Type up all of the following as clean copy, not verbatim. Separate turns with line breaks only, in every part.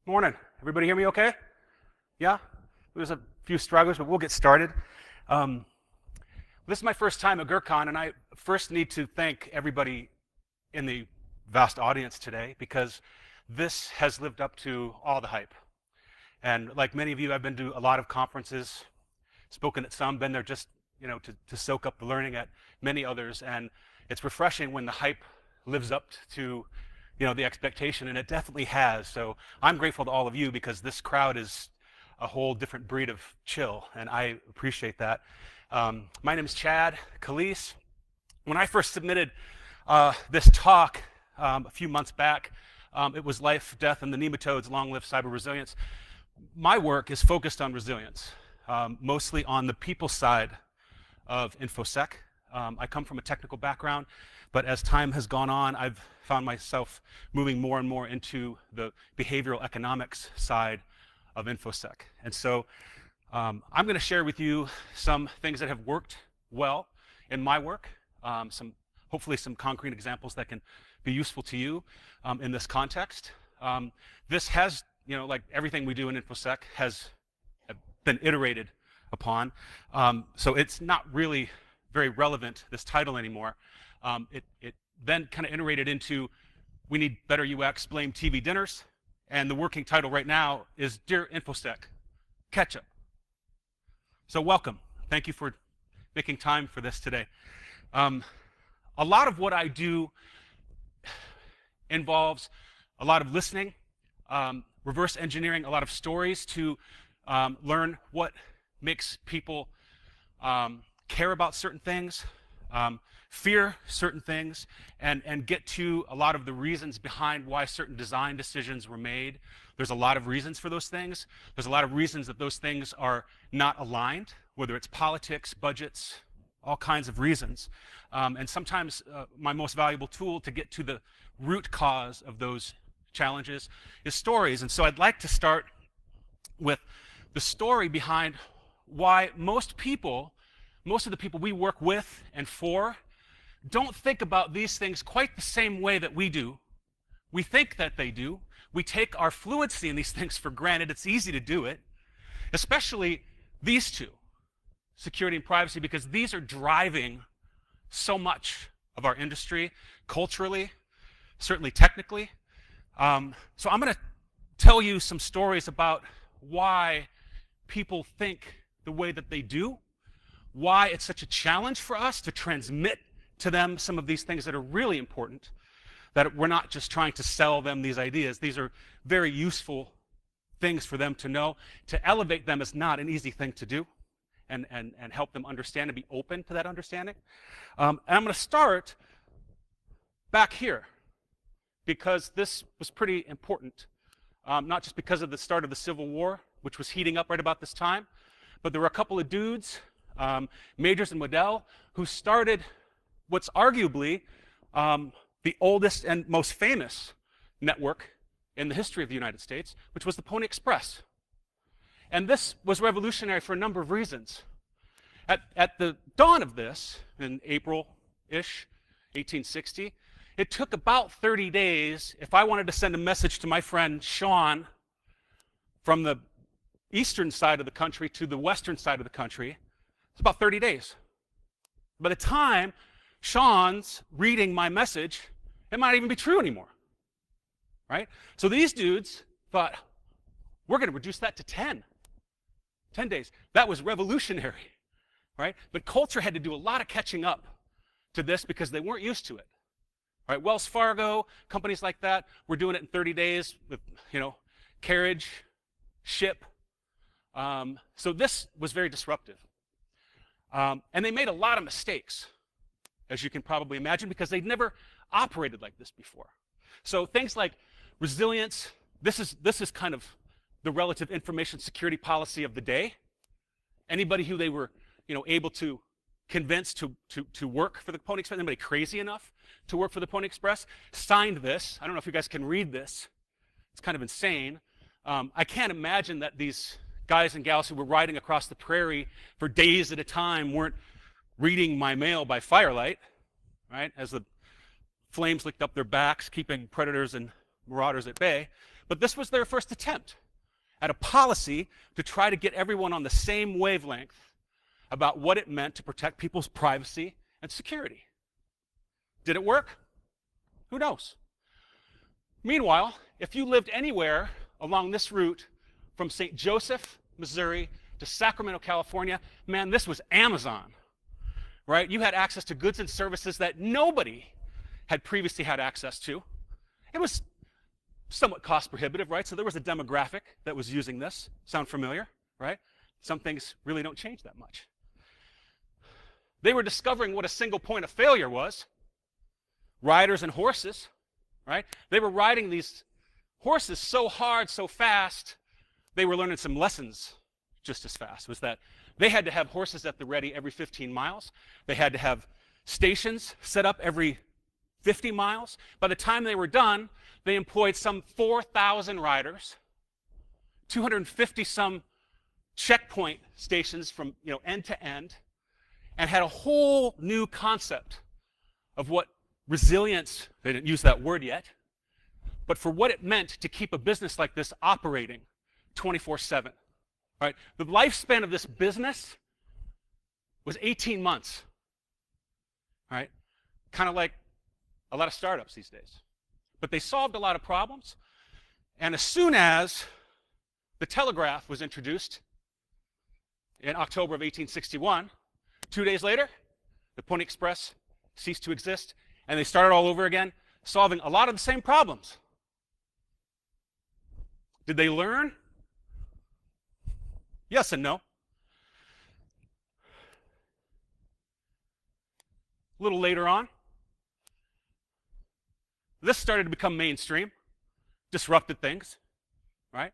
Morning. Everybody hear me okay? Yeah? There's a few stragglers, but we'll get started. This is my first time at GrrCON, and I first need to thank everybody in the vast audience today because this has lived up to all the hype. And like many of you, I've been to a lot of conferences, spoken at some, been there just to soak up the learning at many others, and it's refreshing when the hype lives up to the expectation, and it definitely has. So I'm grateful to all of you because this crowd is a whole different breed of chill, and I appreciate that. My name is Chad Calease. When I first submitted this talk a few months back, it was Life, Death, and the Nematodes, Long Live Cyber Resilience. My work is focused on resilience, mostly on the people side of InfoSec. I come from a technical background, but as time has gone on, I've found myself moving more and more into the behavioral economics side of InfoSec. And so I'm going to share with you some things that have worked well in my work, hopefully some concrete examples that can be useful to you in this context. This has, like everything we do in InfoSec, has been iterated upon. So it's not really very relevant, this title, anymore. It then kind of iterated into, we need better UX, blame TV dinners, and the working title right now is Dear InfoSec, Catch Up. So welcome. Thank you for making time for this today. A lot of what I do involves a lot of listening, reverse engineering a lot of stories to learn what makes people care about certain things, fear certain things, and get to a lot of the reasons behind why certain design decisions were made. There's a lot of reasons for those things. There's a lot of reasons that those things are not aligned, whether it's politics, budgets, all kinds of reasons. And sometimes my most valuable tool to get to the root cause of those challenges is stories. And so I'd like to start with the story behind why most of the people we work with and for don't think about these things quite the same way that we do. We think that they do. We take our fluency in these things for granted. It's easy to do it, especially these two, security and privacy, because these are driving so much of our industry, culturally, certainly technically. So I'm going to tell you some stories about why people think the way that they do, why it's such a challenge for us to transmit to them some of these things that are really important, that we're not just trying to sell them these ideas. These are very useful things for them to know. To elevate them is not an easy thing to do, and help them understand and be open to that understanding. And I'm going to start back here, because this was pretty important, not just because of the start of the Civil War, which was heating up right about this time, but there were a couple of dudes, Majors and Waddell, who started what's arguably the oldest and most famous network in the history of the United States, which was the Pony Express. And this was revolutionary for a number of reasons. At the dawn of this, in April-ish, 1860, it took about 30 days if I wanted to send a message to my friend Sean from the eastern side of the country to the western side of the country. It's about 30 days. By the time Sean's reading my message, it might not even be true anymore, right? So these dudes thought, we're going to reduce that to 10 days. That was revolutionary, right? But culture had to do a lot of catching up to this because they weren't used to it, right? Wells Fargo, companies like that, were doing it in 30 days with, carriage, ship. So this was very disruptive. And they made a lot of mistakes, as you can probably imagine, because they'd never operated like this before. So things like resilience, this is kind of the relative information security policy of the day. Anybody who they were able to convince to work for the Pony Express, anybody crazy enough to work for the Pony Express, signed this. I don't know if you guys can read this. It's kind of insane. I can't imagine that these guys and gals who were riding across the prairie for days at a time weren't reading my mail by firelight, right, as the flames licked up their backs, keeping predators and marauders at bay. But this was their first attempt at a policy to try to get everyone on the same wavelength about what it meant to protect people's privacy and security. Did it work? Who knows? Meanwhile, if you lived anywhere along this route from St. Joseph, Missouri to Sacramento, California, man, this was Amazon, right? You had access to goods and services that nobody had previously had access to. It was somewhat cost prohibitive, right? So there was a demographic that was using this. Sound familiar, right? Some things really don't change that much. They were discovering what a single point of failure was. Riders and horses, right? They were riding these horses so hard, so fast, they were learning some lessons just as fast. Was that they had to have horses at the ready every 15 miles. They had to have stations set up every 50 miles. By the time they were done, they employed some 4,000 riders, 250 some checkpoint stations from end to end, and had a whole new concept of what resilience, they didn't use that word yet, but for what it meant to keep a business like this operating 24/7. Right? The lifespan of this business was 18 months. Right? Kind of like a lot of startups these days. But they solved a lot of problems, and as soon as the telegraph was introduced in October of 1861, 2 days later, the Pony Express ceased to exist, and they started all over again, solving a lot of the same problems. Did they learn? Yes and no. A little later on, this started to become mainstream, disrupted things, right?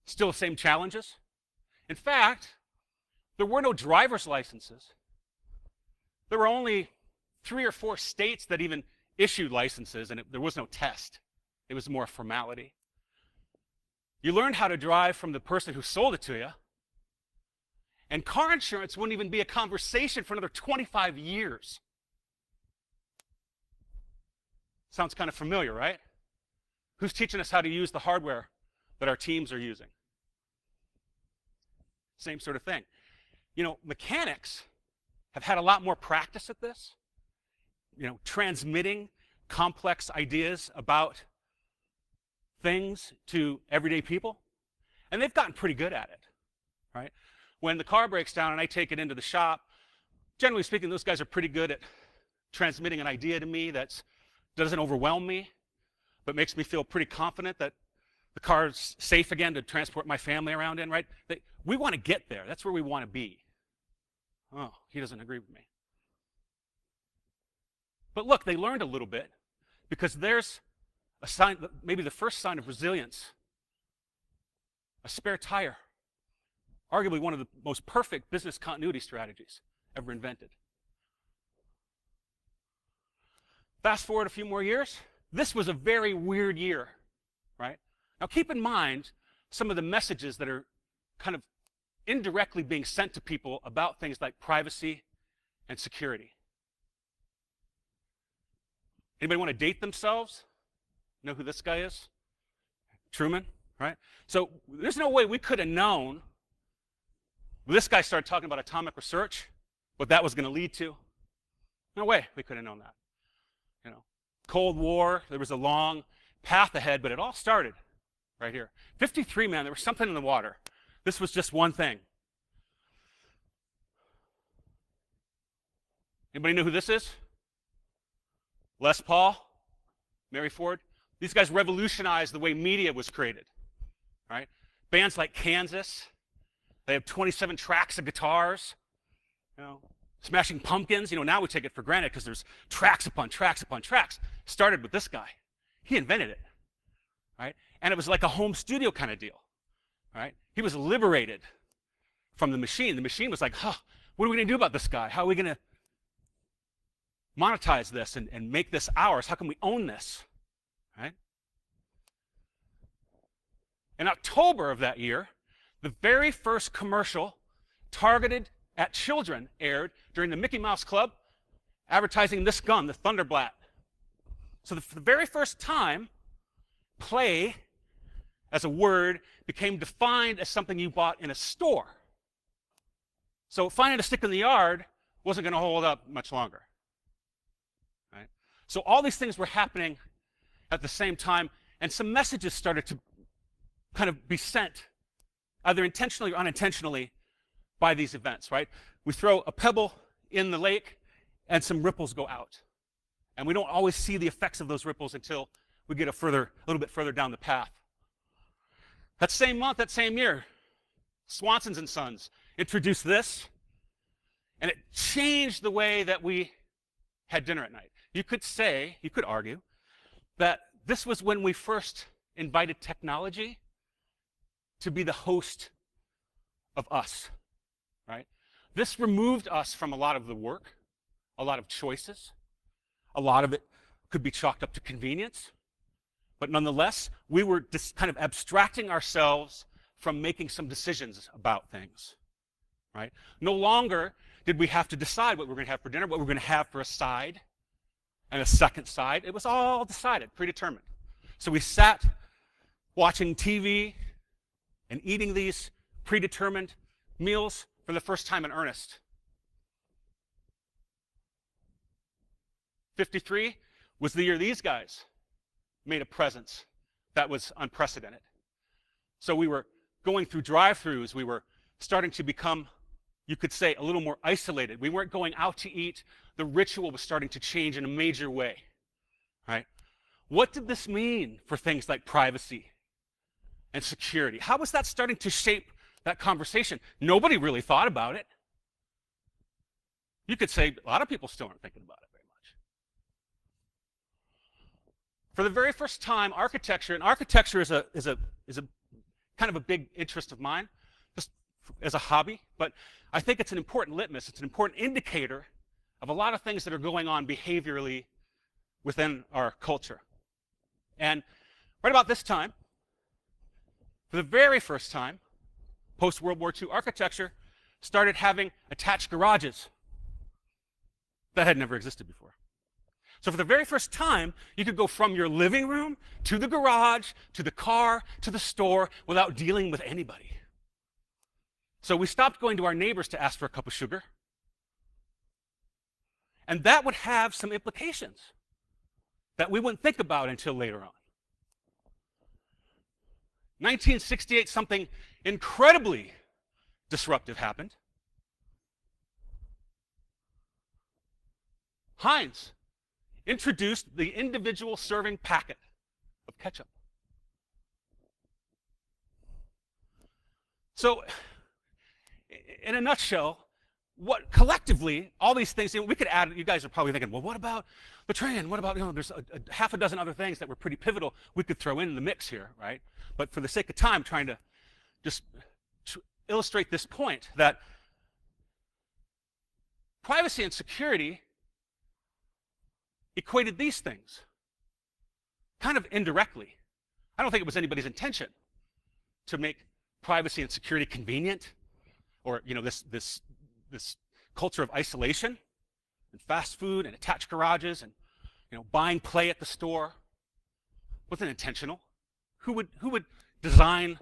Still the same challenges. In fact, there were no driver's licenses. There were only 3 or 4 states that even issued licenses, and there was no test. It was more a formality. You learned how to drive from the person who sold it to you, and car insurance wouldn't even be a conversation for another 25 years. Sounds kind of familiar, right? Who's teaching us how to use the hardware that our teams are using? Same sort of thing. Mechanics have had a lot more practice at this, transmitting complex ideas about things to everyday people, and they've gotten pretty good at it, right? When the car breaks down and I take it into the shop, generally speaking, those guys are pretty good at transmitting an idea to me that doesn't overwhelm me, but makes me feel pretty confident that the car's safe again to transport my family around in, right? We want to get there. That's where we want to be. Oh, he doesn't agree with me. But look, they learned a little bit, because there's a sign, maybe the first sign of resilience, a spare tire. Arguably one of the most perfect business continuity strategies ever invented. Fast forward a few more years, this was a very weird year, right? Now keep in mind some of the messages that are kind of indirectly being sent to people about things like privacy and security. Anybody want to date themselves? Know who this guy is? Truman, right? So there's no way we could have known when this guy started talking about atomic research, what that was going to lead to. No way we could have known that. Cold War, there was a long path ahead, but it all started right here. 53, man, there was something in the water. This was just one thing. Anybody know who this is? Les Paul, Mary Ford. These guys revolutionized the way media was created, right? Bands like Kansas, they have 27 tracks of guitars, Smashing Pumpkins, now we take it for granted because there's tracks upon tracks upon tracks. Started with this guy. He invented it, right? And it was like a home studio kind of deal, right? He was liberated from the machine. The machine was like, what are we going to do about this guy? How are we going to monetize this and make this ours? How can we own this, right? In October of that year, the very first commercial targeted at children aired during the Mickey Mouse Club, advertising this gun, the Thunderblat. So for the very first time, play as a word became defined as something you bought in a store. So finding a stick in the yard wasn't going to hold up much longer. Right? So all these things were happening at the same time, and some messages started to kind of be sent, either intentionally or unintentionally, by these events, right? We throw a pebble in the lake, and some ripples go out. And we don't always see the effects of those ripples until we get a little bit further down the path. That same month, that same year, Swanson's and Sons introduced this, and it changed the way that we had dinner at night. You could argue, that this was when we first invited technology to be the host of us, right? This removed us from a lot of the work, a lot of choices. A lot of it could be chalked up to convenience. But nonetheless, we were just kind of abstracting ourselves from making some decisions about things, right? No longer did we have to decide what we were going to have for dinner, what we were going to have for a side and a second side. It was all decided, predetermined. So we sat watching TV and eating these predetermined meals for the first time in earnest. 53 was the year these guys made a presence that was unprecedented. So we were going through drive-thrus. We were starting to become, you could say, a little more isolated. We weren't going out to eat. The ritual was starting to change in a major way, right? What did this mean for things like privacy and security? How was that starting to shape that conversation? Nobody really thought about it. You could say a lot of people still aren't thinking about it very much. For the very first time, architecture is a kind of a big interest of mine, just as a hobby, but I think it's an important litmus. It's an important indicator of a lot of things that are going on behaviorally within our culture. And right about this time, for the very first time, post-World War II architecture started having attached garages. That had never existed before. So for the very first time, you could go from your living room to the garage, to the car, to the store without dealing with anybody. So we stopped going to our neighbors to ask for a cup of sugar. And that would have some implications that we wouldn't think about until later on. 1968, something incredibly disruptive happened. Heinz introduced the individual serving packet of ketchup. So, in a nutshell, what collectively, all these things, we could add, you guys are probably thinking, well, what about the train? What about, there's a half a dozen other things that were pretty pivotal we could throw in the mix here, right? But for the sake of time, trying to just illustrate this point that privacy and security equated these things kind of indirectly. I don't think it was anybody's intention to make privacy and security convenient, or this culture of isolation and fast food and attached garages and buying play at the store wasn't intentional. Who would design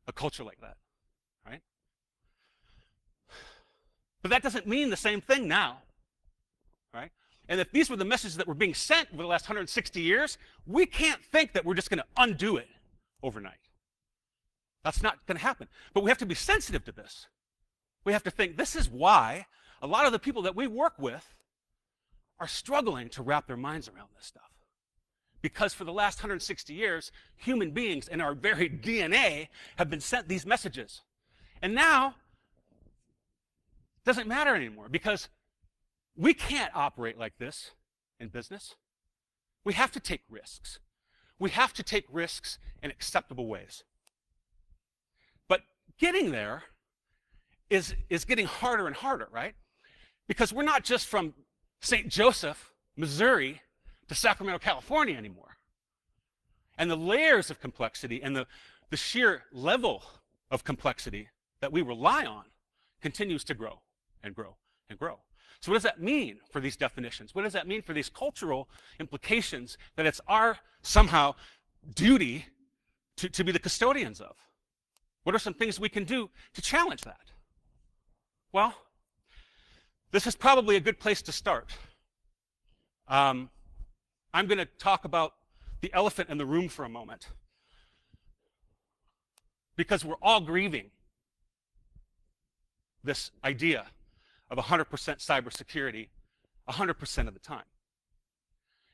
a culture like that, right? But that doesn't mean the same thing now, right? And if these were the messages that were being sent over the last 160 years, we can't think that we're just going to undo it overnight. That's not going to happen. But we have to be sensitive to this. We have to think this is why a lot of the people that we work with are struggling to wrap their minds around this stuff. Because for the last 160 years, human beings in our very DNA have been sent these messages. And now, it doesn't matter anymore because we can't operate like this in business. We have to take risks. We have to take risks in acceptable ways. But getting there is getting harder and harder, right? Because we're not just from St. Joseph, Missouri, to Sacramento, California anymore. And the layers of complexity and the sheer level of complexity that we rely on continues to grow and grow and grow. So what does that mean for these definitions? What does that mean for these cultural implications that it's our somehow duty to be the custodians of? What are some things we can do to challenge that? Well, this is probably a good place to start. I'm going to talk about the elephant in the room for a moment, because we're all grieving this idea of 100% cybersecurity 100% of the time.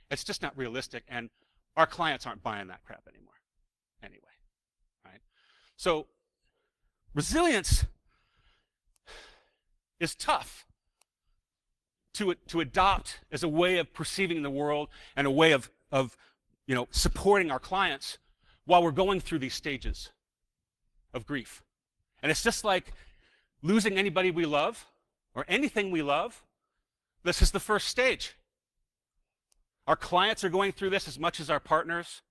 It's just not realistic, and our clients aren't buying that crap anymore. Anyway, right? So resilience is tough to adopt as a way of perceiving the world and a way of supporting our clients while we're going through these stages of grief. And it's just like losing anybody we love or anything we love. This is the first stage. Our clients are going through this as much as our partners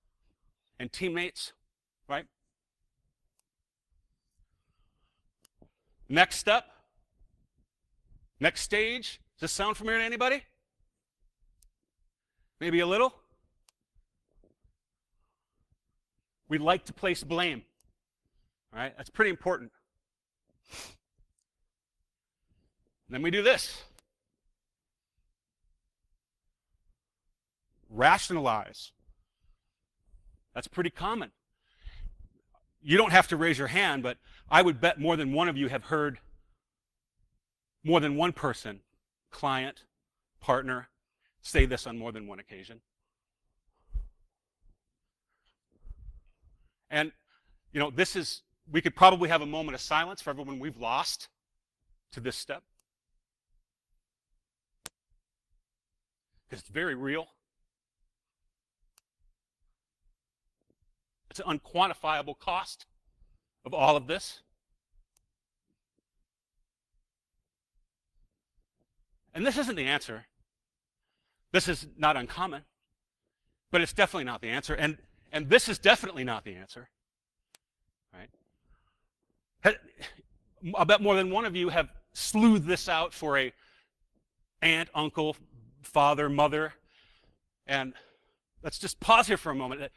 and teammates, right? Next step, next stage. Does this sound familiar to anybody? Maybe a little? We like to place blame, all right? That's pretty important. And then we do this. Rationalize. That's pretty common. You don't have to raise your hand, but I would bet more than one of you have heard more than one person, client, partner, say this on more than one occasion. And, we could probably have a moment of silence for everyone we've lost to this step, because it's very real. It's an unquantifiable cost of all of this. And this isn't the answer. This is not uncommon, but it's definitely not the answer. And this is definitely not the answer, right? I bet more than one of you have sleuthed this out for a aunt, uncle, father, mother. And let's just pause here for a moment.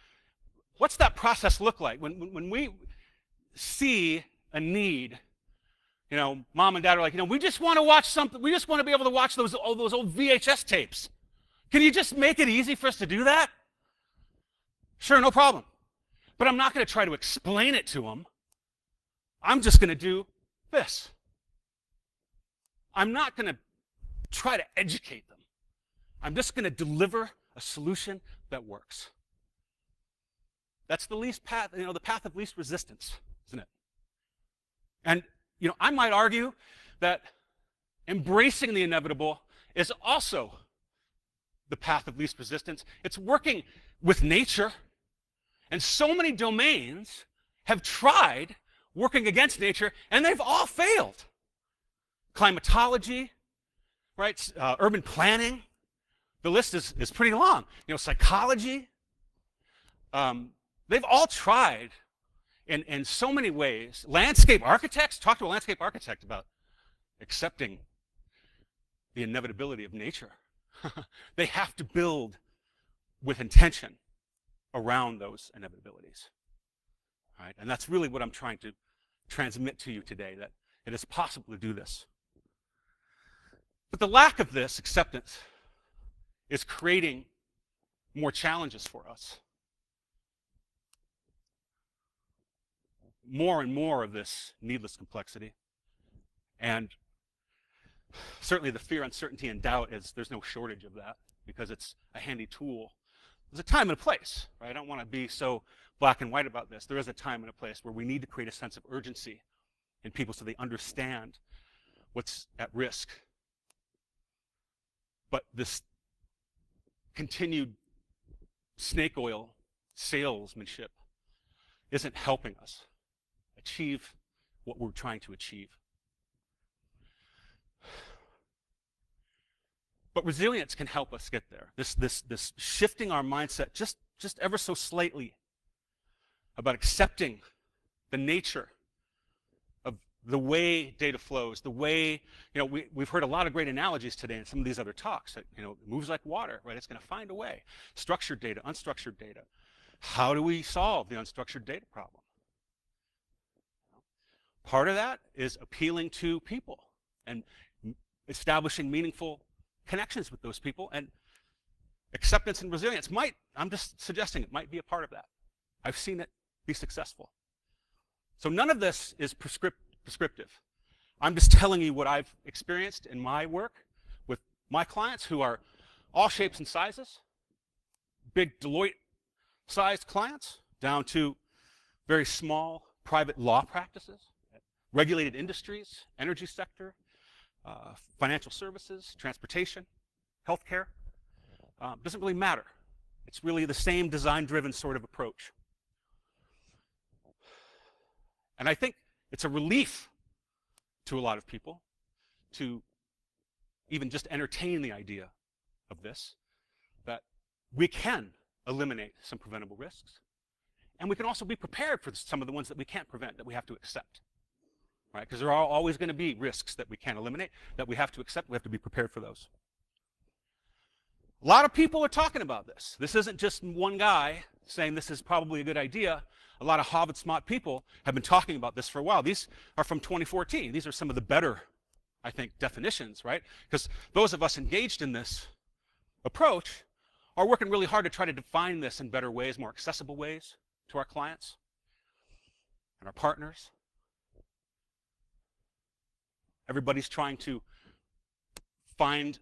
What's that process look like? When we see a need, mom and dad are like, we just want to watch something. We just want to be able to watch those old VHS tapes. Can you just make it easy for us to do that? Sure, no problem. But I'm not going to try to explain it to them. I'm just going to do this. I'm not going to try to educate them. I'm just going to deliver a solution that works. That's the least path, the path of least resistance, isn't it? And, I might argue that embracing the inevitable is also the path of least resistance. It's working with nature. And so many domains have tried working against nature, and they've all failed. Climatology, right? Urban planning. The list is pretty long. Psychology. They've all tried in so many ways. Landscape architects, talk to a landscape architect about accepting the inevitability of nature. They have to build with intention around those inevitabilities. Right? And that's really what I'm trying to transmit to you today, that it is possible to do this. But the lack of this acceptance is creating more challenges for us. More and more of this needless complexity. And certainly the fear, uncertainty, and doubt there's no shortage of that, because it's a handy tool. There's a time and a place, right? I don't want to be so black and white about this. There is a time and a place where we need to create a sense of urgency in people so they understand what's at risk. But this continued snake oil salesmanship isn't helping us achieve what we're trying to achieve. But resilience can help us get there. This shifting our mindset just ever so slightly about accepting the nature of the way data flows, the way, we've heard a lot of great analogies today in some of these other talks. That, it moves like water, right? It's going to find a way. Structured data, unstructured data. How do we solve the unstructured data problem? Part of that is appealing to people and establishing meaningful connections with those people, and acceptance and resilience might, I'm just suggesting it might be a part of that. I've seen it be successful. So none of this is prescriptive. I'm just telling you what I've experienced in my work with my clients, who are all shapes and sizes, big Deloitte-sized clients, down to very small private law practices, regulated industries, energy sector, financial services, transportation, healthcare. Doesn't really matter. It's really the same design-driven sort of approach. And I think it's a relief to a lot of people to even just entertain the idea of this, that we can eliminate some preventable risks, and we can also be prepared for some of the ones that we can't prevent, that we have to accept. Right? Because there are always going to be risks that we can't eliminate, that we have to accept. We have to be prepared for those. A lot of people are talking about this. This isn't just one guy saying this is probably a good idea. A lot of Harvard-smart people have been talking about this for a while. These are from 2014. These are some of the better, I think, definitions, right? Because those of us engaged in this approach are working really hard to try to define this in better ways, more accessible ways to our clients and our partners. Everybody's trying to find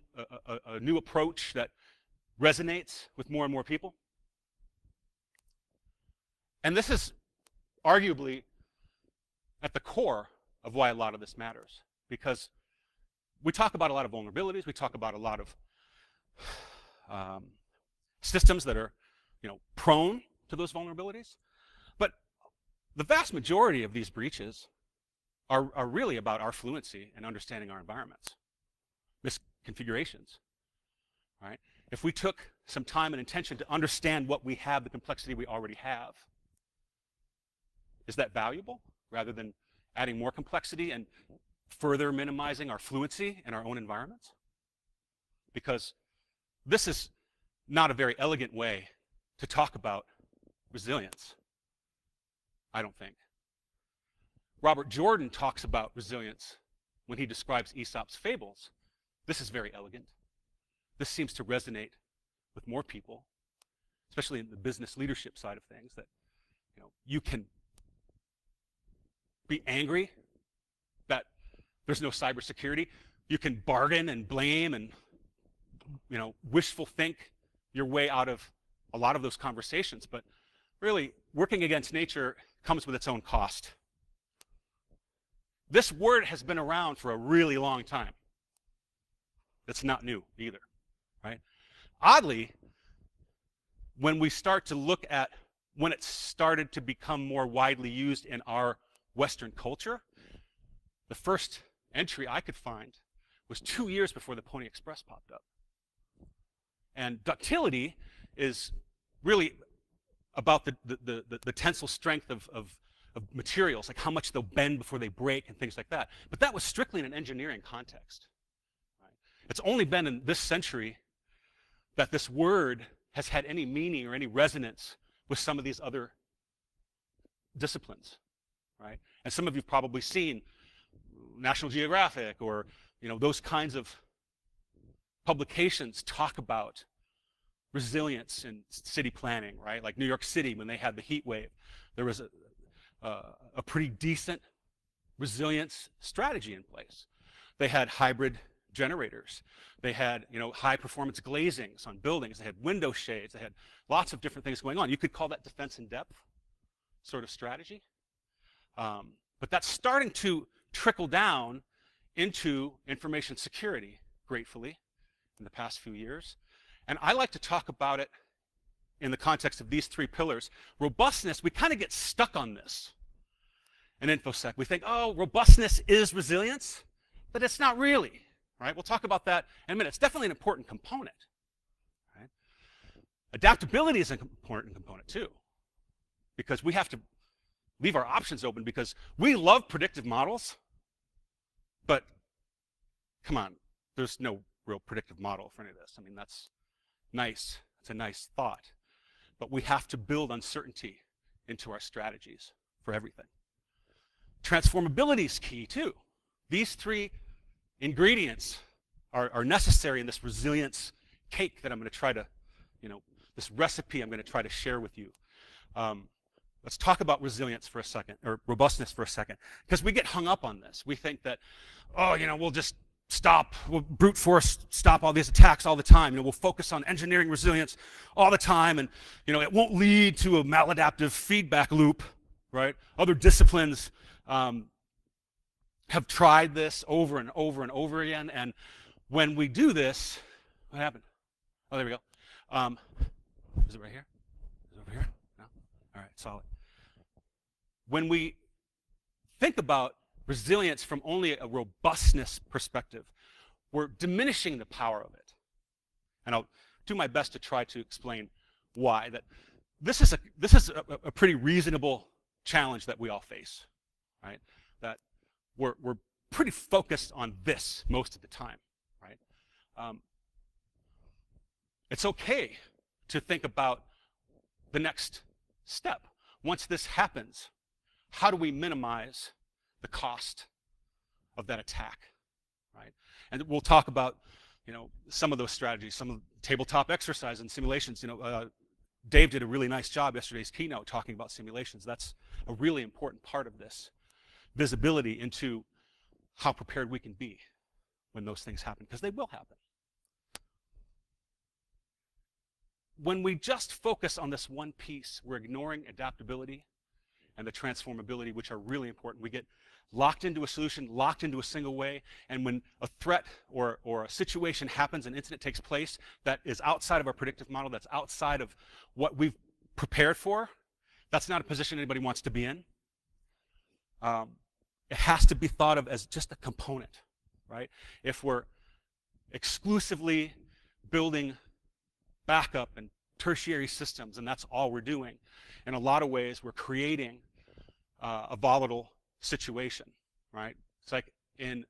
a new approach that resonates with more and more people. And this is arguably at the core of why a lot of this matters, because we talk about a lot of vulnerabilities. We talk about a lot of systems that are, prone to those vulnerabilities. But the vast majority of these breaches are really about our fluency in understanding our environments, misconfigurations, right? If we took some time and attention to understand what we have, the complexity we already have, is that valuable rather than adding more complexity and further minimizing our fluency in our own environments? Because this is not a very elegant way to talk about resilience, I don't think. Robert Jordan talks about resilience when he describes Aesop's fables. This is very elegant. This seems to resonate with more people, especially in the business leadership side of things, that you can be angry that there's no cybersecurity. You can bargain and blame and wishful think your way out of a lot of those conversations, but really working against nature comes with its own cost. This word has been around for a really long time. It's not new either, right? Oddly, when we start to look at when it started to become more widely used in our Western culture, the first entry I could find was 2 years before the Pony Express popped up. And ductility is really about the tensile strength of materials, like how much they'll bend before they break and things like that. But that was strictly in an engineering context. Right? It's only been in this century that this word has had any meaning or any resonance with some of these other disciplines. Right? And some of you've probably seen National Geographic or those kinds of publications talk about resilience in city planning, right? Like New York City, when they had the heat wave, there was a pretty decent resilience strategy in place. They had hybrid generators. They had high performance glazings on buildings. They had window shades. They had lots of different things going on. You could call that defense in depth sort of strategy. But that's starting to trickle down into information security, gratefully, in the past few years. And I like to talk about it in the context of these three pillars. Robustness, we kind of get stuck on this in InfoSec. We think, oh, robustness is resilience, but it's not really, right? We'll talk about that in a minute. It's definitely an important component, right? Adaptability is an important component too, because we have to leave our options open, because we love predictive models, but come on, there's no real predictive model for any of this. I mean, that's nice. It's a nice thought. but we have to build uncertainty into our strategies for everything. Transformability is key too. These three ingredients are necessary in this resilience cake that I'm going to try to, this recipe I'm going to try to share with you. Let's talk about resilience for a second, or robustness for a second, because we get hung up on this. We think that, we'll just we'll brute force stop all these attacks all the time. We'll focus on engineering resilience all the time, and it won't lead to a maladaptive feedback loop, right? Other disciplines have tried this over and over and over again, and when we do this, what happened? Oh, there we go. Is it right here? Is it over here? No? All right, solid. When we think about resilience from only a robustness perspective, we're diminishing the power of it. And I'll do my best to try to explain why. That this is a pretty reasonable challenge that we all face, right? That we're pretty focused on this most of the time, right? It's okay to think about the next step. Once this happens, how do we minimize the cost of that attack, right? And we'll talk about, some of those strategies, some of the tabletop exercise and simulations. Dave did a really nice job yesterday's keynote talking about simulations. That's a really important part of this visibility into how prepared we can be when those things happen, because they will happen. When we just focus on this one piece, we're ignoring adaptability and the transformability, which are really important. We get locked into a solution, locked into a single way, and when a threat or a situation happens, an incident takes place that is outside of our predictive model, that's outside of what we've prepared for, that's not a position anybody wants to be in. It has to be thought of as just a component, right? If we're exclusively building backup and tertiary systems, and that's all we're doing, in a lot of ways we're creating a volatile situation, right? It's like in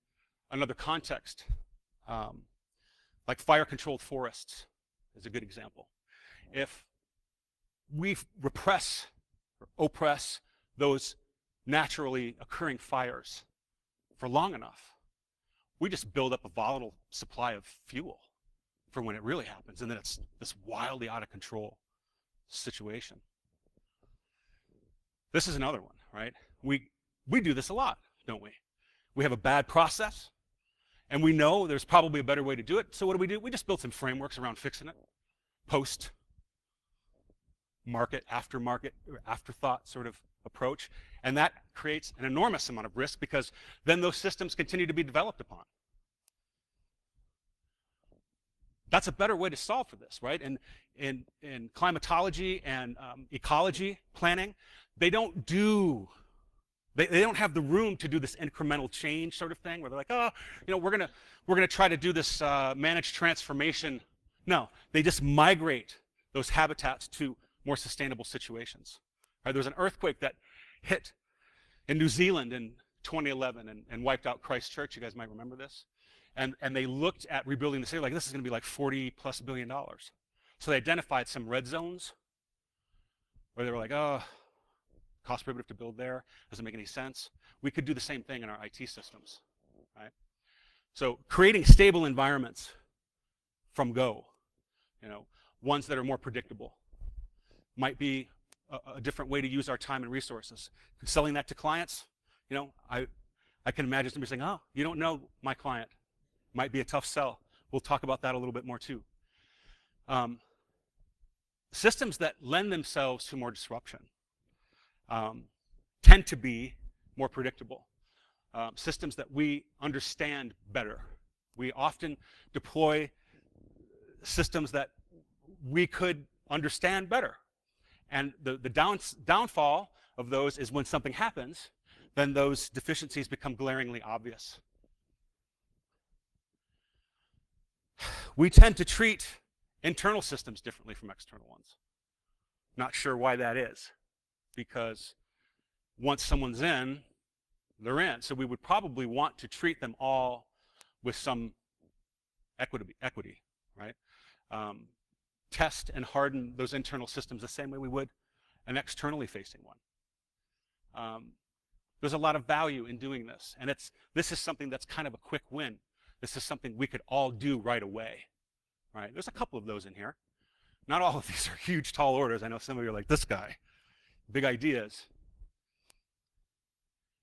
another context, like fire-controlled forests is a good example. If we repress or oppress those naturally occurring fires for long enough, we just build up a volatile supply of fuel for when it really happens, and then it's this wildly out of control situation. This is another one, right? We do this a lot, don't we? We have a bad process, and we know there's probably a better way to do it, so what do? We just build some frameworks around fixing it. Post, market, aftermarket, or afterthought sort of approach, and that creates an enormous amount of risk, because then those systems continue to be developed upon. That's a better way to solve for this, right? And in climatology and ecology planning, they don't have the room to do this incremental change sort of thing, where they're like, we're gonna try to do this managed transformation. No, they just migrate those habitats to more sustainable situations. Right? There was an earthquake that hit in New Zealand in 2011 and wiped out Christchurch. You guys might remember this. And they looked at rebuilding the city like, this is going to be like $40+ billion. So they identified some red zones where they were like, cost prohibitive to build there, doesn't make any sense. We could do the same thing in our IT systems, right? So creating stable environments from go, ones that are more predictable, might be a different way to use our time and resources. Selling that to clients, I can imagine somebody saying, oh, you don't know my client. Might be a tough sell. We'll talk about that a little bit more too. Systems that lend themselves to more disruption tend to be more predictable. Systems that we understand better. We often deploy systems that we could understand better. And the downfall of those is when something happens, then those deficiencies become glaringly obvious. We tend to treat internal systems differently from external ones. Not sure why that is, because once someone's in, they're in. So we would probably want to treat them all with some equity, right? test and harden those internal systems the same way we would an externally facing one. There's a lot of value in doing this, and this is something that's kind of a quick win. This is something we could all do right away. Right? There's a couple of those in here. Not all of these are huge, tall orders. I know some of you are like, this guy, big ideas.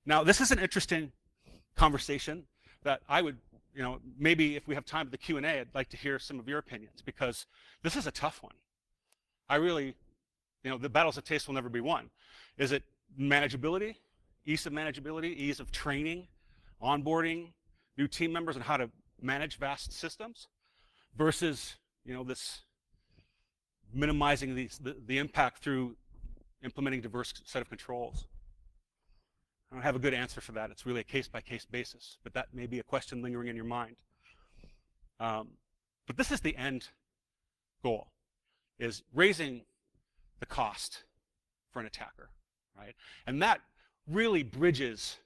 Now, this is an interesting conversation that I would, maybe if we have time for the Q&A, I'd like to hear some of your opinions, because this is a tough one. I really, the battles of taste will never be won. Is it manageability, ease of manageability, ease of training, onboarding new team members, and how to manage vast systems, versus, this minimizing the impact through implementing diverse set of controls? I don't have a good answer for that. It's really a case-by-case basis, but that may be a question lingering in your mind. But this is the end goal, is raising the cost for an attacker, right? And that really bridges,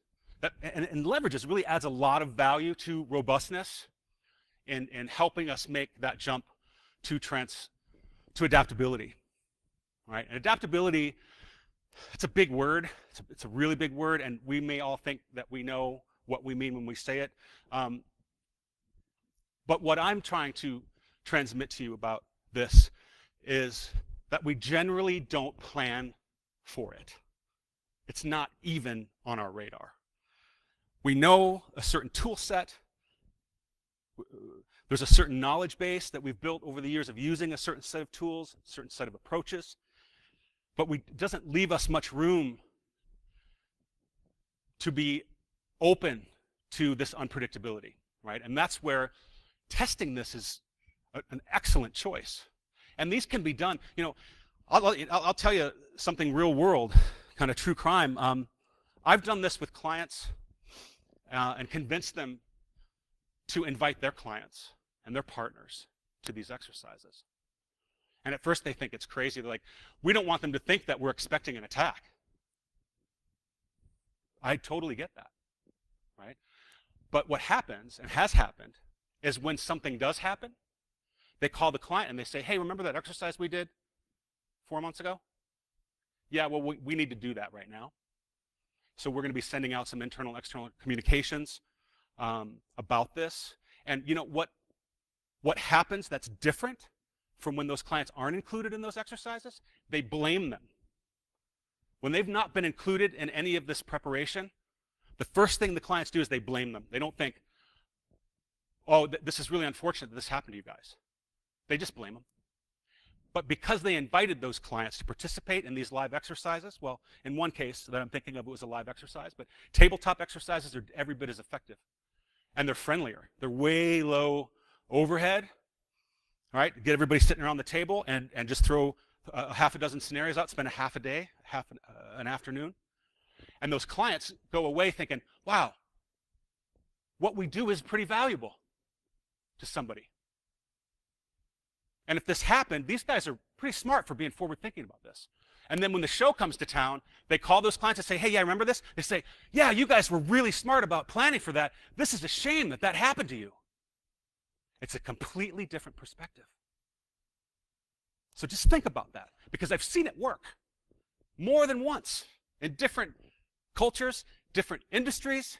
and leverages, really adds a lot of value to robustness in helping us make that jump to adaptability, right? And adaptability, it's a big word. It's a really big word, and we may all think that we know what we mean when we say it. But what I'm trying to transmit to you about this is that we generally don't plan for it. It's not even on our radar. We know a certain tool set. There's a certain knowledge base that we've built over the years of using a certain set of tools, a certain set of approaches. But it doesn't leave us much room to be open to this unpredictability, right? And that's where testing this is an excellent choice. And these can be done, I'll tell you something real world, kind of true crime. I've done this with clients and convinced them to invite their clients and their partners to these exercises. And at first they think it's crazy. They're like, we don't want them to think that we're expecting an attack. I totally get that, right? But what happens, and has happened, is when something does happen, they call the client and they say, hey, remember that exercise we did 4 months ago? Yeah, well, we need to do that right now. So we're going to be sending out some internal and external communications about this. And what happens that's different from when those clients aren't included in those exercises? They blame them. When they've not been included in any of this preparation, the first thing the clients do is they blame them. They don't think, oh, this is really unfortunate that this happened to you guys. They just blame them. But because they invited those clients to participate in these live exercises, well, in one case that I'm thinking of, it was a live exercise, but tabletop exercises are every bit as effective. And they're friendlier. They're way low overhead, right? Get everybody sitting around the table and just throw a half a dozen scenarios out, spend a half a day, an afternoon. And those clients go away thinking, wow, what we do is pretty valuable to somebody. And if this happened, these guys are pretty smart for being forward thinking about this. And then when the show comes to town, they call those clients and say, hey, yeah, remember this? They say, yeah, you guys were really smart about planning for that. This is a shame that that happened to you. It's a completely different perspective. So just think about that, because I've seen it work more than once in different cultures, different industries.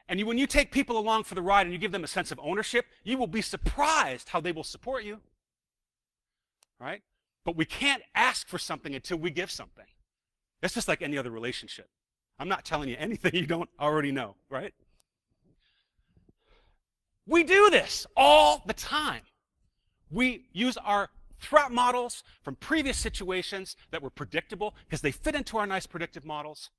And when you take people along for the ride and you give them a sense of ownership, you will be surprised how they will support you. Right? But we can't ask for something until we give something. It's just like any other relationship. I'm not telling you anything you don't already know, right? We do this all the time. We use our threat models from previous situations that were predictable because they fit into our nice predictive models.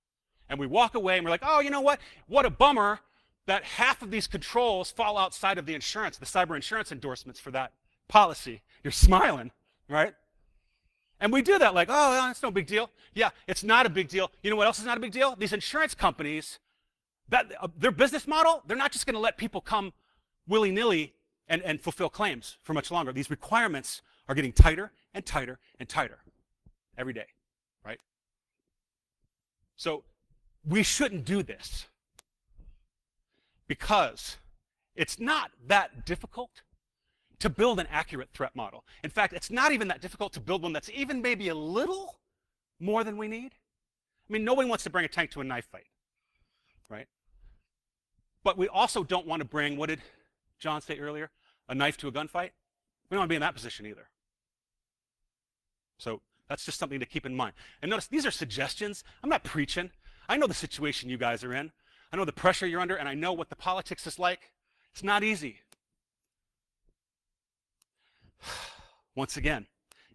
And we walk away and we're like, oh, you know what? What a bummer that half of these controls fall outside of the insurance, the cyber insurance endorsements for that policy. You're smiling, right? And we do that like, oh, it's no big deal. Yeah, it's not a big deal. You know what else is not a big deal? These insurance companies, their business model, they're not just going to let people come willy-nilly and fulfill claims for much longer. These requirements are getting tighter and tighter and tighter every day, right? So we shouldn't do this because it's not that difficult. to build an accurate threat model. In fact, it's not even that difficult to build one that's even maybe a little more than we need. I mean, nobody wants to bring a tank to a knife fight, right? But we also don't want to bring, what did John say earlier, a knife to a gunfight? We don't want to be in that position either. So that's just something to keep in mind. And notice, these are suggestions. I'm not preaching. I know the situation you guys are in. I know the pressure you're under, and I know what the politics is like. It's not easy. Once again,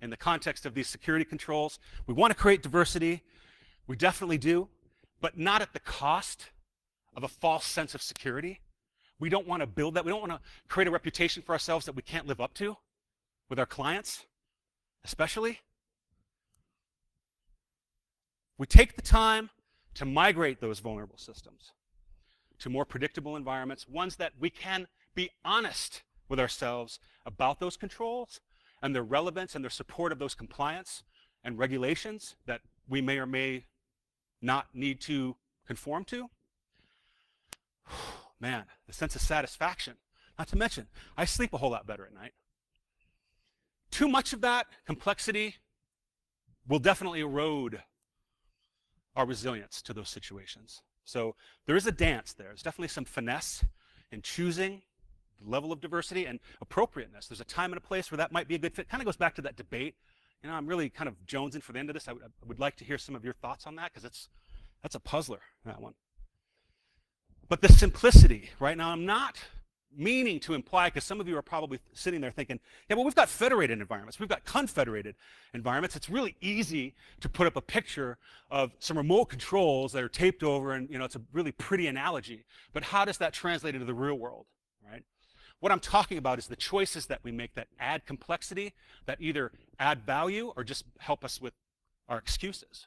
in the context of these security controls, we want to create diversity. We definitely do, but not at the cost of a false sense of security. We don't want to build that. We don't want to create a reputation for ourselves that we can't live up to with our clients, especially. We take the time to migrate those vulnerable systems to more predictable environments, ones that we can be honest with ourselves about those controls and their relevance and their support of those compliance and regulations that we may or may not need to conform to. Man, the sense of satisfaction. Not to mention, I sleep a whole lot better at night. Too much of that complexity will definitely erode our resilience to those situations. So there is a dance there. There's definitely some finesse in choosing the level of diversity and appropriateness. There's a time and a place where that might be a good fit. Kind of goes back to that debate. You know, I'm really kind of jonesing for the end of this. I would like to hear some of your thoughts on that, because that's a puzzler, that one. But the simplicity, right now, I'm not meaning to imply, because some of you are probably sitting there thinking, yeah, well, we've got federated environments, we've got confederated environments. It's really easy to put up a picture of some remote controls that are taped over, and it's a really pretty analogy. But how does that translate into the real world, right? What I'm talking about is the choices that we make that add complexity, that either add value or just help us with our excuses,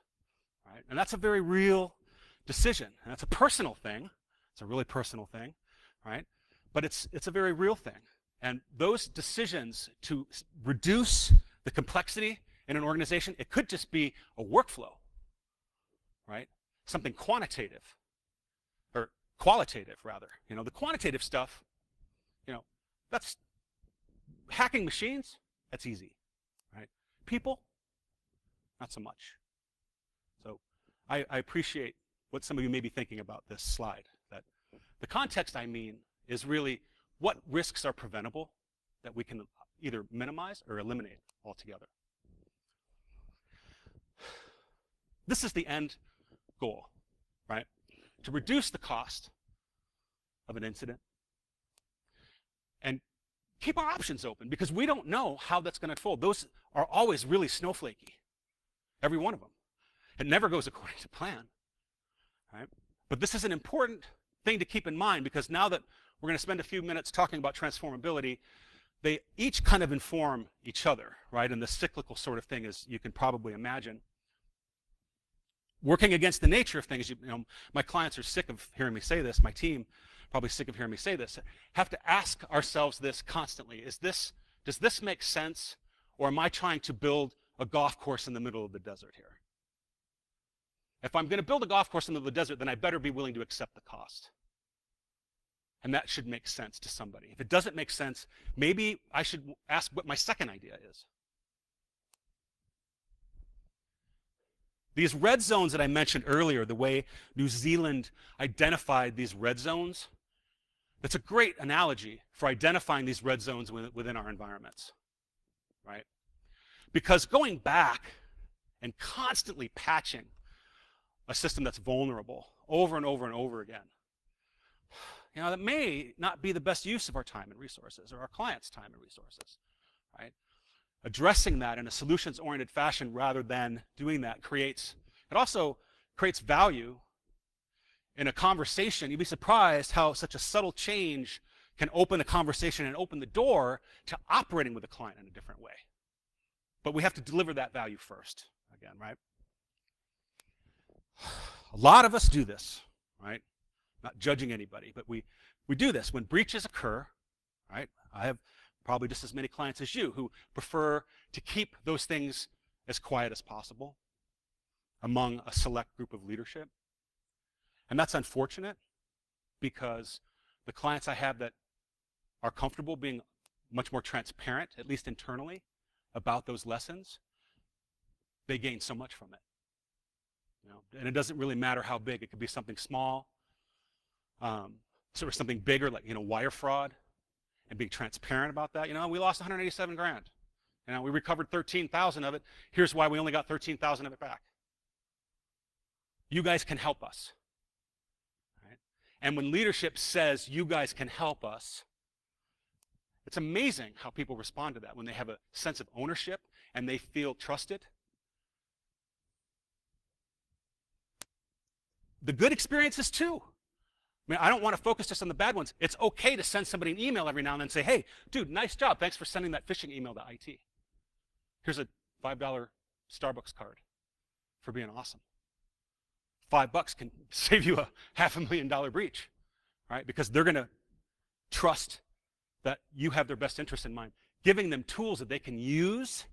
right? And that's a very real decision, and that's a personal thing. It's a really personal thing, right? But it's a very real thing. And those decisions to reduce the complexity in an organization, it could just be a workflow, right? Something quantitative, or qualitative rather. The quantitative stuff, that's hacking machines, that's easy, right? People, not so much. So I appreciate what some of you may be thinking about this slide. That the context I mean is really what risks are preventable that we can either minimize or eliminate altogether. This is the end goal, right? To reduce the cost of an incident and keep our options open, because we don't know how that's going to unfold. Those are always really snowflakey, every one of them. It never goes according to plan, right? But this is an important thing to keep in mind, because now that we're going to spend a few minutes talking about transformability, they each kind of inform each other, right? And the cyclical sort of thing, as you can probably imagine. Working against the nature of things, my clients are sick of hearing me say this, my team probably sick of hearing me say this, have to ask ourselves this constantly. Does this make sense, or am I trying to build a golf course in the middle of the desert here? If I'm going to build a golf course in the middle of the desert, then I better be willing to accept the cost. And that should make sense to somebody. If it doesn't make sense, maybe I should ask what my second idea is. These red zones that I mentioned earlier, the way New Zealand identified these red zones, that's a great analogy for identifying these red zones within our environments, right? Because going back and constantly patching a system that's vulnerable over and over and over again, that may not be the best use of our time and resources, or our clients' time and resources, right? Addressing that in a solutions-oriented fashion rather than doing that also creates value in a conversation. You'd be surprised how such a subtle change can open a conversation and open the door to operating with a client in a different way. But we have to deliver that value first, again, right? A lot of us do this, right? Not judging anybody, but we do this. When breaches occur, right? I have probably just as many clients as you who prefer to keep those things as quiet as possible among a select group of leadership. And that's unfortunate, because the clients I have that are comfortable being much more transparent, at least internally, about those lessons, they gain so much from it. And it doesn't really matter how big. It could be something small, sort of something bigger, like wire fraud, and being transparent about that. We lost 187 grand. We recovered 13,000 of it. Here's why we only got 13,000 of it back. You guys can help us. Right? And when leadership says you guys can help us, it's amazing how people respond to that when they have a sense of ownership and they feel trusted. The good experiences too. I don't want to focus just on the bad ones. It's okay to send somebody an email every now and then and say, hey, dude, nice job. Thanks for sending that phishing email to IT. Here's a $5 Starbucks card for being awesome. $5 can save you a $500,000 breach, right? Because they're going to trust that you have their best interest in mind. Giving them tools that they can use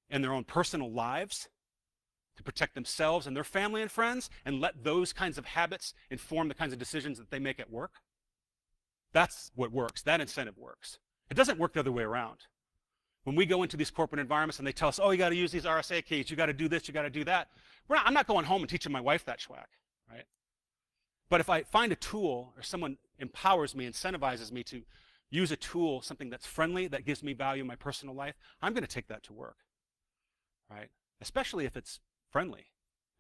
in their own personal lives to protect themselves and their family and friends, and let those kinds of habits inform the kinds of decisions that they make at work. That's what works. That incentive works. It doesn't work the other way around. When we go into these corporate environments and they tell us, oh, you got to use these RSA keys, you got to do this, you got to do that. I'm not going home and teaching my wife that schwack, right? But if I find a tool or someone empowers me, incentivizes me to use a tool, something that's friendly, that gives me value in my personal life, I'm going to take that to work, right? Especially if it's friendly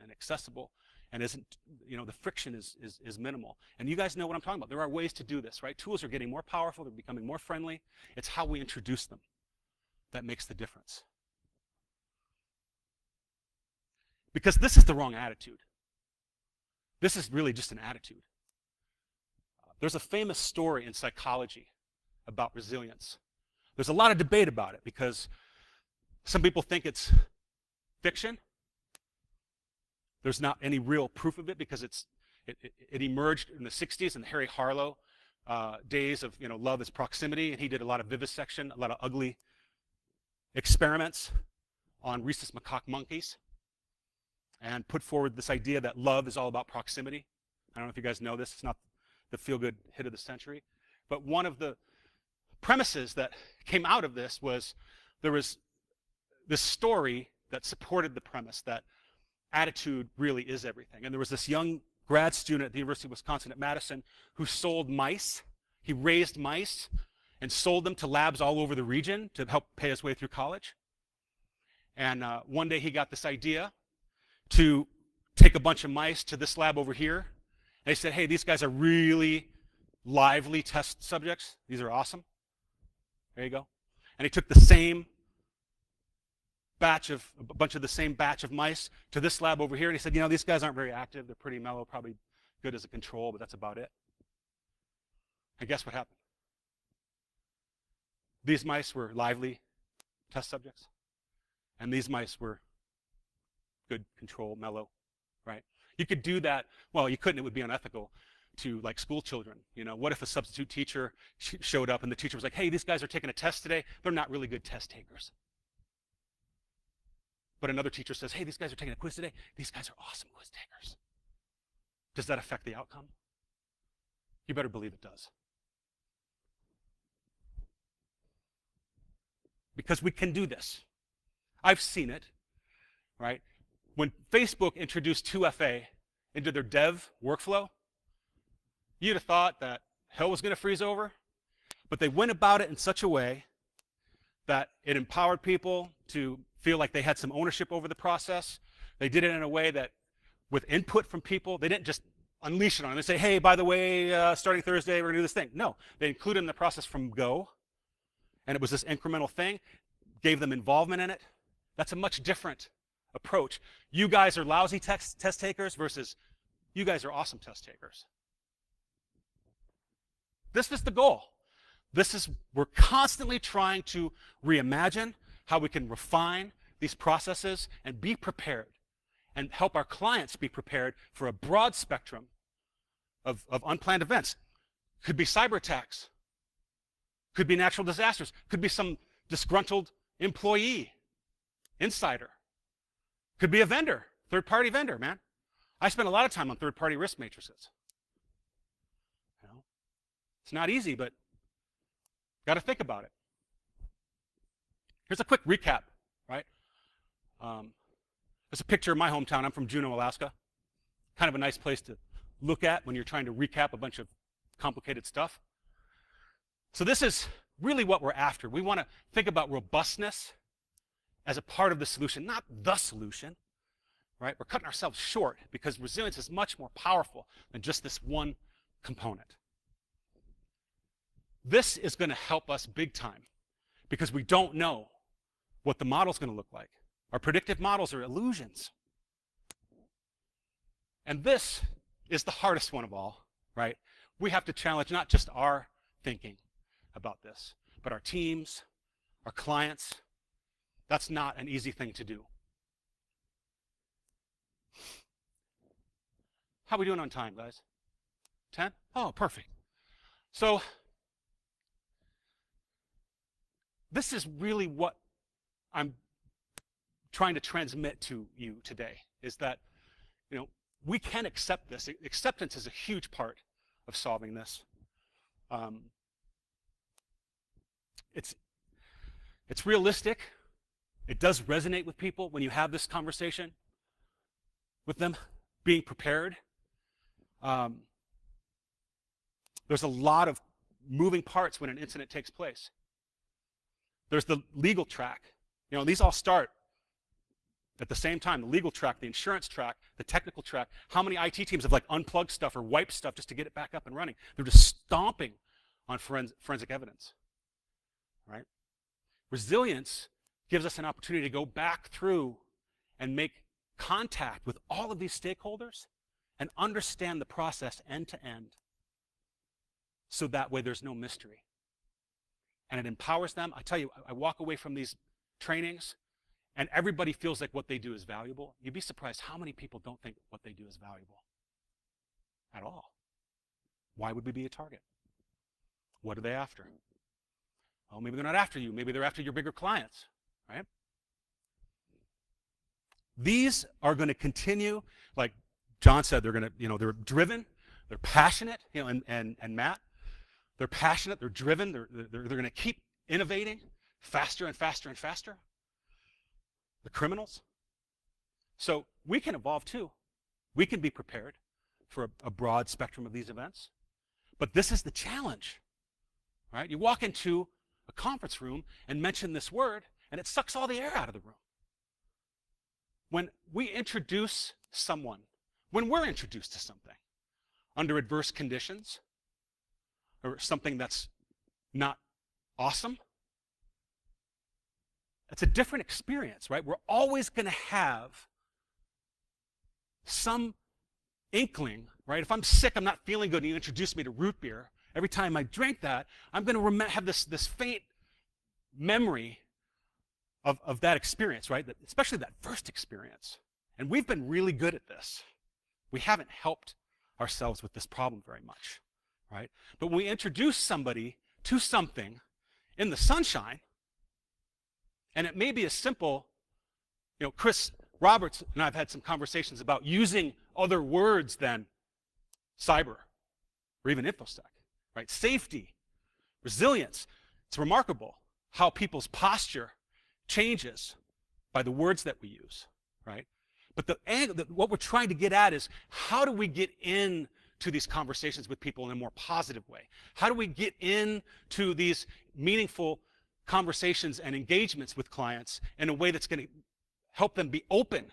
and accessible and isn't, the friction is minimal. And you guys know what I'm talking about. There are ways to do this, right? Tools are getting more powerful. They're becoming more friendly. It's how we introduce them that makes the difference. Because this is the wrong attitude. This is really just an attitude. There's a famous story in psychology about resilience. There's a lot of debate about it because some people think it's fiction. There's not any real proof of it because it emerged in the 60s in the Harry Harlow days of love is proximity, and he did a lot of vivisection, a lot of ugly experiments on rhesus macaque monkeys, and put forward this idea that love is all about proximity. I don't know if you guys know this. It's not the feel-good hit of the century. But one of the premises that came out of this was there was this story that supported the premise that attitude really is everything. And there was this young grad student at the University of Wisconsin at Madison who sold mice. He raised mice and sold them to labs all over the region to help pay his way through college. And one day he got this idea to take a bunch of mice to this lab over here. And he said, hey, these guys are really lively test subjects. These are awesome. There you go. And he took the same a bunch of the same batch of mice to this lab over here, and he said, these guys aren't very active. They're pretty mellow, probably good as a control, but that's about it. And guess what happened? These mice were lively test subjects, and these mice were good control, mellow, right? You could do that. Well, you couldn't. It would be unethical to school children. What if a substitute teacher showed up and the teacher was like, hey, these guys are taking a test today. They're not really good test takers. But another teacher says, hey, these guys are taking a quiz today. These guys are awesome quiz takers. Does that affect the outcome? You better believe it does. Because we can do this. I've seen it, right? When Facebook introduced 2FA into their dev workflow, you'd have thought that hell was going to freeze over. But they went about it in such a way that it empowered people to feel like they had some ownership over the process. They did it in a way that, with input from people, they didn't just unleash it on them. They say, hey, by the way, starting Thursday, we're going to do this thing. No, they included in the process from go, and it was this incremental thing, gave them involvement in it. That's a much different approach. You guys are lousy test takers versus you guys are awesome test takers. This is the goal. We're constantly trying to reimagine how we can refine these processes and be prepared and help our clients be prepared for a broad spectrum of unplanned events. Could be cyber attacks, could be natural disasters, could be some disgruntled employee, insider, could be a vendor, third-party vendor, man. I spend a lot of time on third-party risk matrices. It's not easy, but got to think about it. Here's a quick recap, right? There's a picture of my hometown. I'm from Juneau, Alaska. Kind of a nice place to look at when you're trying to recap a bunch of complicated stuff. So this is really what we're after. We want to think about robustness as a part of the solution, not the solution, right? We're cutting ourselves short because resilience is much more powerful than just this one component. This is going to help us big time because we don't know what the model's going to look like. Our predictive models are illusions. And this is the hardest one of all, right? We have to challenge not just our thinking about this, but our teams, our clients. That's not an easy thing to do. How are we doing on time, guys? 10? Oh, perfect. So this is really what I'm trying to transmit to you today, is that, we can accept this. Acceptance is a huge part of solving this. It's realistic. It does resonate with people when you have this conversation with them, being prepared. There's a lot of moving parts when an incident takes place. There's the legal track. These all start at the same time. The legal track, the insurance track, the technical track. How many IT teams have unplugged stuff or wiped stuff just to get it back up and running? They're just stomping on forensic evidence, right? Resilience gives us an opportunity to go back through and make contact with all of these stakeholders and understand the process end to end, so that way there's no mystery. And it empowers them. I tell you, I walk away from these trainings and everybody feels like what they do is valuable. You'd be surprised how many people don't think what they do is valuable at all. Why would we be a target? What are they after? Well, maybe they're not after you. Maybe they're after your bigger clients, right? These are going to continue, like John said, they're going to, they're driven, they're passionate, and Matt, they're passionate, they're driven, they're going to keep innovating faster and faster and faster. The criminals. So we can evolve too. We can be prepared for a broad spectrum of these events. But this is the challenge, right? You walk into a conference room and mention this word, and it sucks all the air out of the room. When we introduce someone, when we're introduced to something under adverse conditions, or something that's not awesome, it's a different experience, right? We're always going to have some inkling, right? If I'm sick, I'm not feeling good, and you introduce me to root beer, every time I drink that, I'm going to have this faint memory of that experience, right? Especially that first experience. And we've been really good at this. We haven't helped ourselves with this problem very much, right? But when we introduce somebody to something in the sunshine, and it may be as simple, Chris Roberts and I have had some conversations about using other words than cyber or even InfoSec, right? Safety, resilience. It's remarkable how people's posture changes by the words that we use, right? But what we're trying to get at is, how do we get into these conversations with people in a more positive way? How do we get into these meaningful conversations and engagements with clients in a way that's going to help them be open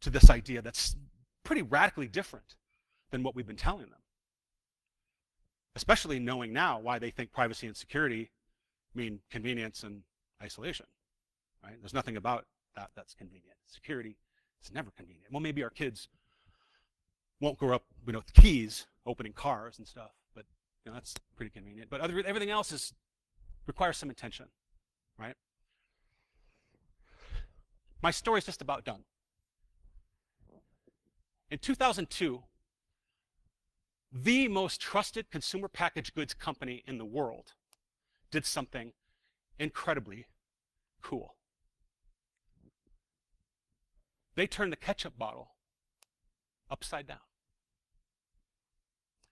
to this idea that's pretty radically different than what we've been telling them? Especially knowing now why they think privacy and security mean convenience and isolation, right? There's nothing about that that's convenient. Security is never convenient. Well, maybe our kids won't grow up with keys opening cars and stuff, but that's pretty convenient. But everything else requires some attention, right? My story's just about done. In 2002, the most trusted consumer packaged goods company in the world did something incredibly cool. They turned the ketchup bottle upside down.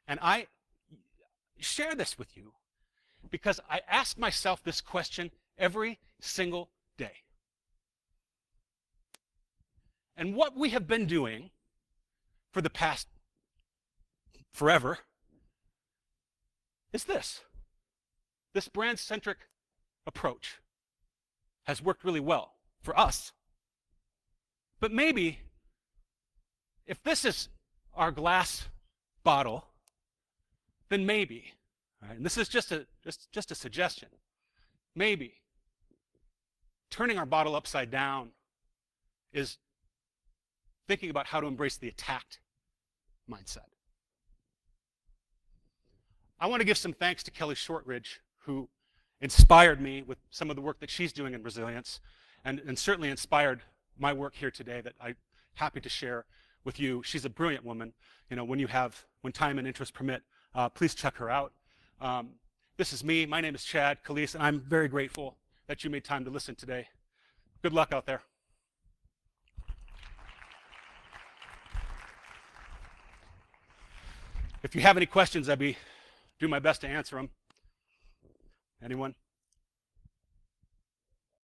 And I share this with you because I ask myself this question every single day. And what we have been doing for the past forever is this. This brand-centric approach has worked really well for us. But maybe if this is our glass bottle, then maybe, right, and this is just a suggestion, maybe turning our bottle upside down is thinking about how to embrace the attacked mindset. I want to give some thanks to Kelly Shortridge, who inspired me with some of the work that she's doing in resilience, and certainly inspired my work here today that I'm happy to share with you. She's a brilliant woman. You know, when time and interest permit, please check her out. This is me. My name is Chad Calease, and I'm very grateful that you made time to listen today. Good luck out there. If you have any questions, I'd do my best to answer them. Anyone?